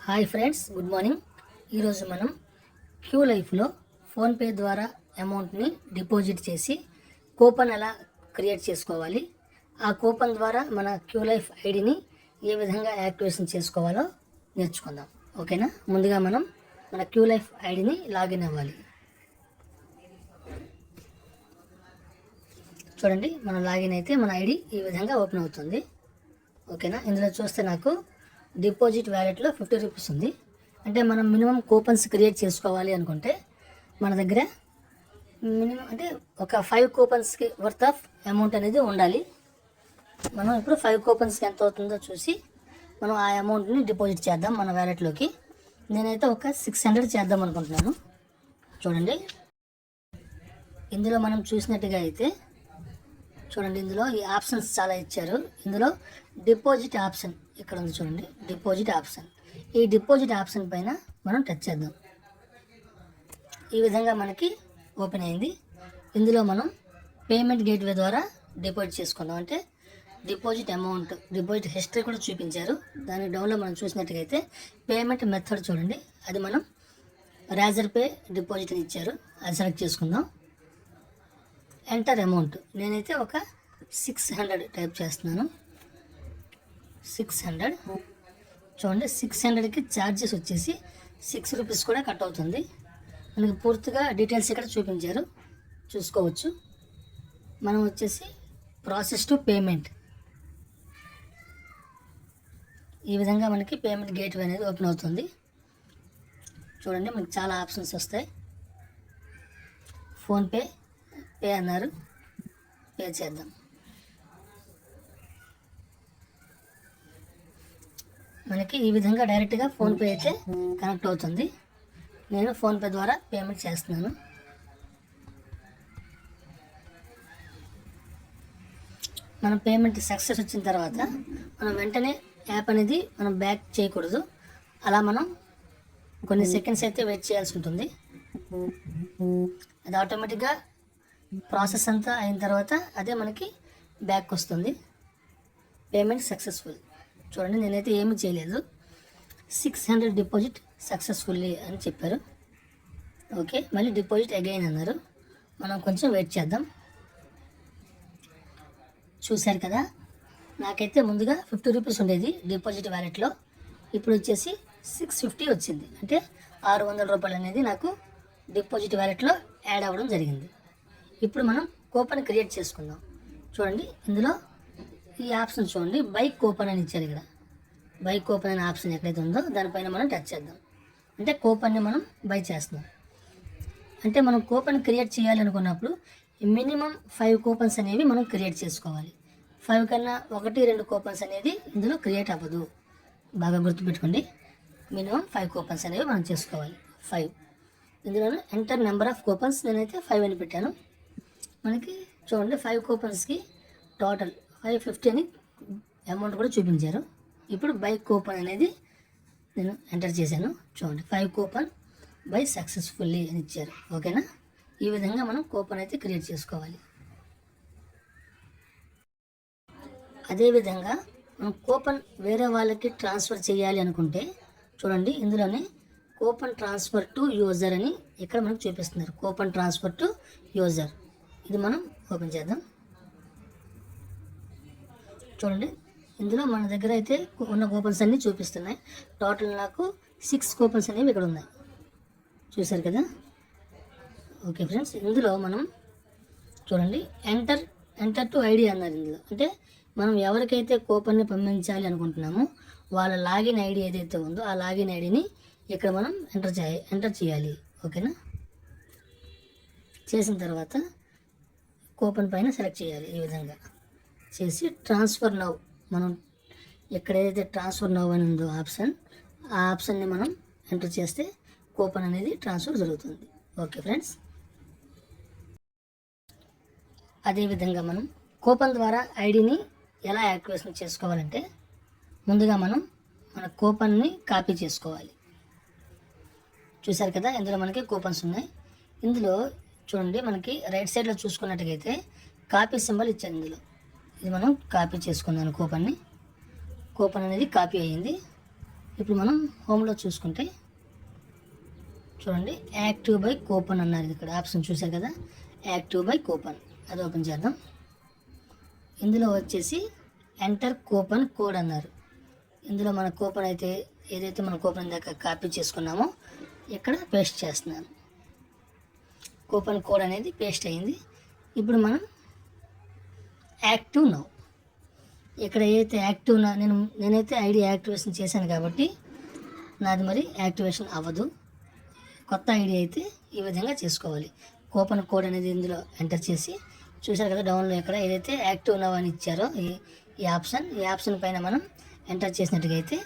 Hi friends, good morning. ఈరోజు మనం queue లైఫ్లో ఫోన్పే ద్వారా అమౌంట్ని డిపాజిట్ చేసి కూపన్ ఎలా క్రియేట్ చేసుకోవాలి, ఆ కూపన్ ద్వారా మన క్యూ లైఫ్ ఐడిని ఏ విధంగా యాక్టివేషన్ చేసుకోవాలో నేర్చుకుందాం. ఓకేనా? ముందుగా మనం మన క్యూ లైఫ్ ఐడిని లాగిన్ అవ్వాలి. చూడండి, మనం లాగిన్ అయితే మన ఐడి ఈ విధంగా ఓపెన్ అవుతుంది. ఓకేనా? ఇందులో చూస్తే నాకు డిపాజిట్ వ్యాలెట్లో 50 రూపీస్ ఉంది. అంటే మనం మినిమం కూపన్స్ క్రియేట్ చేసుకోవాలి అనుకుంటే మన దగ్గర మినిమం అంటే ఒక 5 కూపన్స్కి వర్త్ ఆఫ్ అమౌంట్ అనేది ఉండాలి. మనం ఇప్పుడు 5 కూపన్స్కి ఎంత అవుతుందో చూసి మనం ఆ అమౌంట్ని డిపాజిట్ చేద్దాం మన వ్యాలెట్లోకి. నేనైతే ఒక 600 చేద్దాం అనుకుంటున్నాను. చూడండి, ఇందులో మనం చూసినట్టుగా అయితే చూడండి, ఇందులో ఈ ఆప్షన్స్ చాలా ఇచ్చారు. ఇందులో డిపాజిట్ ఆప్షన్ ఇక్కడ ఉంది. చూడండి, డిపాజిట్ ఆప్షన్. ఈ డిపాజిట్ ఆప్షన్ పైన మనం టచ్ చేద్దాం. ఈ విధంగా మనకి ఓపెన్ అయింది. ఇందులో మనం పేమెంట్ గేట్వే ద్వారా డిపాజిట్ చేసుకుందాం. అంటే డిపాజిట్ అమౌంట్, డిపాజిట్ హిస్టరీ కూడా చూపించారు. దాని డౌన్లో మనం చూసినట్టుగైతే పేమెంట్ మెథడ్ చూడండి, అది మనం రాజర్ పే డిపాజిట్ అని ఇచ్చారు. అది సెలెక్ట్ చేసుకుందాం. ఎంటర్ అమౌంట్ నేనైతే ఒక 600 టైప్ చేస్తున్నాను. 600. చూడండి, 600కి ఛార్జెస్ వచ్చేసి 6 రూపీస్ కూడా కట్ అవుతుంది. మనకి పూర్తిగా డీటెయిల్స్ ఇక్కడ చూపించారు, చూసుకోవచ్చు. మనం వచ్చేసి ప్రాసెస్ టు పేమెంట్, ఈ విధంగా మనకి పేమెంట్ గేట్వే అనేది ఓపెన్ అవుతుంది. చూడండి, మనకి చాలా ఆప్షన్స్ వస్తాయి. ఫోన్పే పే అన్నారు, పే చేద్దాం. మనకి ఈ విధంగా డైరెక్ట్గా ఫోన్పే అయితే కనెక్ట్ అవుతుంది. నేను ఫోన్పే ద్వారా పేమెంట్ చేస్తున్నాను. మన పేమెంట్ సక్సెస్ వచ్చిన తర్వాత మనం వెంటనే యాప్ అనేది మనం బ్యాక్ చేయకూడదు. అలా మనం కొన్ని సెకండ్స్ అయితే వెయిట్ చేయాల్సి ఉంటుంది. అది ఆటోమేటిక్గా ప్రాసెస్ అంతా అయిన తర్వాత అదే మనకి బ్యాక్ వస్తుంది. Payment successful. చూడండి, నేనైతే ఏమీ చేయలేదు. 600 డిపాజిట్ సక్సెస్ఫుల్లీ అని చెప్పారు. ఓకే, మళ్ళీ డిపాజిట్ అగైన్ అన్నారు. మనం కొంచెం వెయిట్ చేద్దాం. చూశారు కదా, నాకైతే ముందుగా 50 రూపీస్ ఉండేది డిపాజిట్ వ్యాలెట్లో. ఇప్పుడు వచ్చేసి 650 వచ్చింది. అంటే 600 రూపాయలు అనేది నాకు డిపాజిట్ వ్యాలెట్లో యాడ్ అవ్వడం జరిగింది. ఇప్పుడు మనం కూపన్ క్రియేట్ చేసుకుందాం. చూడండి, ఇందులో ఈ ఆప్షన్ చూడండి, బై కూపన్ అని ఇచ్చారు. ఇక్కడ బై కూపన్ అనే ఆప్షన్ ఎక్కడైతే ఉందో దానిపైన మనం టచ్ చేద్దాం. అంటే కూపన్ని మనం బై చేస్తున్నాం. అంటే మనం కూపన్ క్రియేట్ చేయాలి అనుకున్నప్పుడు మినిమం 5 కూపన్స్ అనేవి మనం క్రియేట్ చేసుకోవాలి. 5 కన్నా 1-2 కూపన్స్ అనేది ఇందులో క్రియేట్ అవ్వదు. బాగా గుర్తుపెట్టుకోండి, మినిమం 5 కూపన్స్ అనేవి మనం చేసుకోవాలి. 5 ఇందులో ఎంటర్ నెంబర్ ఆఫ్ కూపన్స్ నేనైతే 5 అని పెట్టాను. మనకి చూడండి, 5 కూపన్స్కి టోటల్ 550 అని అమౌంట్ కూడా చూపించారు. ఇప్పుడు బై కూపన్ అనేది నేను ఎంటర్ చేశాను. చూడండి, 5 కూపన్ బై సక్సెస్ఫుల్లీ అని ఇచ్చారు. ఓకేనా? ఈ విధంగా మనం కూపన్ అయితే క్రియేట్ చేసుకోవాలి. అదేవిధంగా మనం కూపన్ వేరే వాళ్ళకి ట్రాన్స్ఫర్ చేయాలి అనుకుంటే చూడండి, ఇందులోనే కూపన్ ట్రాన్స్ఫర్ టు యూజర్ అని ఇక్కడ మనకు చూపిస్తున్నారు. కూపన్ ట్రాన్స్ఫర్ టు యూజర్, ఇది మనం ఓపెన్ చేద్దాం. చూడండి, ఇందులో మన దగ్గర అయితే ఉన్న కూపన్స్ అన్నీ చూపిస్తున్నాయి. టోటల్ నాకు 6 కూపన్స్ అనేవి ఇక్కడ ఉన్నాయి. చూసారు కదా? ఓకే ఫ్రెండ్స్, ఇందులో మనం చూడండి, ఎంటర్ టు ఐడి అన్నారు. ఇందులో అంటే మనం ఎవరికైతే కూపన్ని పంపించాలి అనుకుంటున్నామో వాళ్ళ లాగిన్ ఐడి ఏదైతే ఉందో ఆ లాగిన్ ఐడిని ఇక్కడ మనం ఎంటర్ చేయాలి. ఓకేనా? చేసిన తర్వాత కూపన్ పైన సెలెక్ట్ చేయాలి. ఈ విధంగా చేసి ట్రాన్స్ఫర్ నౌ, మనం ఎక్కడైతే ట్రాన్స్ఫర్ నౌ అని ఉందో ఆప్షన్, ఆ ఆప్షన్ని మనం ఎంటర్ చేస్తే కూపన్ అనేది ట్రాన్స్ఫర్ జరుగుతుంది. ఓకే ఫ్రెండ్స్, అదేవిధంగా మనం కూపన్ ద్వారా ఐడిని ఎలా యాక్టివేషన్ చేసుకోవాలంటే ముందుగా మనం మన కూపన్ని కాపీ చేసుకోవాలి. చూసారు కదా, ఇందులో మనకి కూపన్స్ ఉన్నాయి. ఇందులో చూడండి, మనకి రైట్ సైడ్లో చూసుకున్నట్టుగైతే కాపీ సింబల్ ఇచ్చారు. ఇందులో ఇది మనం కాపీ చేసుకున్నాను. కూపన్ అనేది కాపీ అయ్యింది. ఇప్పుడు మనం హోమ్లో చూసుకుంటే చూడండి, యాక్టివ్ బై కూపన్ అన్నారు ఇక్కడ ఆప్షన్ చూశారు కదా, యాక్టివ్ బై కూపన్ అది ఓపెన్ చేద్దాం. ఇందులో వచ్చేసి ఎంటర్ కూపన్ కోడ్ అన్నారు. ఇందులో మన కూపన్ అయితే ఏదైతే మన కూపన్ దాకా కాపీ చేసుకున్నామో ఇక్కడ పేస్ట్ చేస్తున్నాను. కూపన్ కోడ్ అనేది పేస్ట్ అయింది. ఇప్పుడు మనం యాక్టివ్ నౌ, ఇక్కడ ఏదైతే యాక్టివ్ నేనైతే ఐడి యాక్టివేషన్ చేశాను కాబట్టి నాది మరి యాక్టివేషన్ అవ్వదు. కొత్త ఐడి అయితే ఈ విధంగా చేసుకోవాలి. కూపన్ కోడ్ అనేది ఇందులో ఎంటర్ చేసి చూశారు కదా, డౌన్లో ఇక్కడ ఏదైతే యాక్టివ్ నౌ అని ఇచ్చారో ఈ ఆప్షన్ పైన మనం ఎంటర్ చేసినట్టుగా అయితే